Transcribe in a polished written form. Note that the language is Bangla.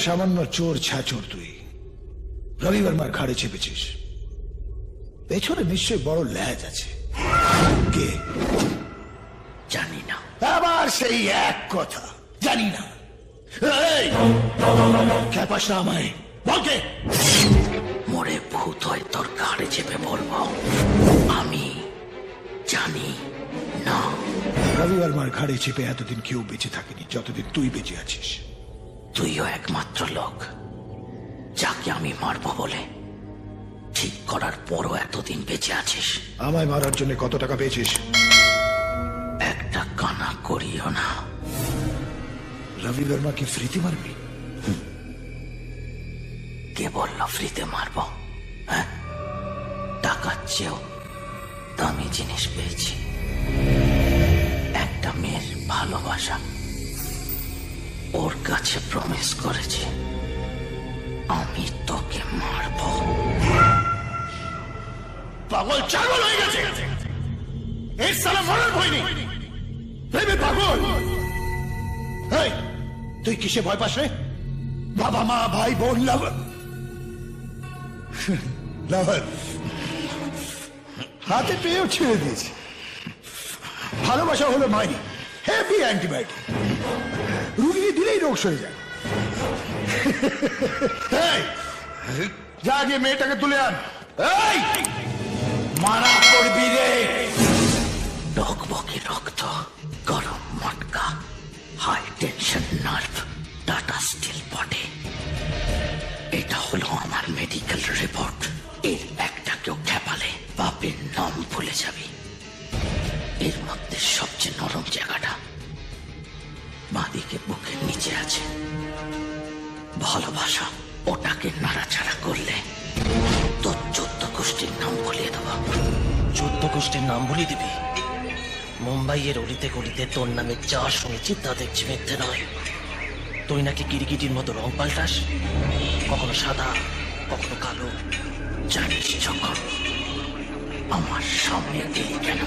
সামান্য চোর ছাচোর তুই রবি বর্মার ঘাড়ে চেপেছিস। পেছনে নিশ্চয় বড় ল্যাজ আছে। কে? জানি না। আবার সেই এক কথা, জানি না। খেপাস না আমায়, বলকে। মরে ভূত হয় তোর ঘাড়ে চেপে বলবো আমি জানি না। রবি বর্মার ঘাড়ে চেপে এতদিন কেউ বেঁচে থাকেনি যতদিন তুই বেঁচে আছিস। তুইও একমাত্র লোক যাকে আমি মারবো বলে ঠিক করার পরও এতদিন বেঁচে আছিস। আমায় মারার জন্য কত টাকা পেয়েছিস? একটা কানা করিও না। রবি বর্মাকে ফ্রিতে মারবি? কে বললো ফ্রিতে মারবো? হ্যাঁ, টাকার চেয়েও দামি জিনিস পেয়েছি, একটা মেয়ের ভালোবাসা। ওর কাছে প্রমিস করেছি আমি তোকে মারবো। পাগল চাগল হয়ে গেছে, এর সালা মরার ভয় নেই। ভেবে পাগল। এই, তুই কিসে ভয় পাস রে? বাবা মা ভাই বোন লাভার লাভার হাতে পেয়েও ছেড়ে দিয়েছে। ভালোবাসা হলো মাইনি, হেভি অ্যান্টিবায়োটিক। রুগিয়ে দিলেই রোগ সরে যায়। এই, যা গিয়ে মেয়েটাকে তুলে আন। এই, মারা করবি রে। টকবকে রক্ত, গরম মটকা, high tension nerve, Tata steel body. এটা হলো আমার মেডিকেল রিপোর্ট। এর একটা কেউ খেপালে বাপের নাম ভুলে যাবি। এর মধ্যে সবচেয়ে নরম জায়গাটা বাঁদিকে বুকের নিচে আছে। ভালোবাসা, ওটাকে নাড়াচাড়া করলে তোর 14 গোষ্ঠীর নাম ভুলিয়ে দেবো। 14 গোষ্ঠীর নাম বলে দিবি? মুম্বাইয়ের অলিতে গলিতে তোর নামে যা শুনেছি তা দেখছি মিথ্যে নয়। তুই নাকি গিরগিটির মতো রং পাল্টাস, কখনো সাদা কখনো কালো। জানিস যখন আমার সামনে এলি কেন?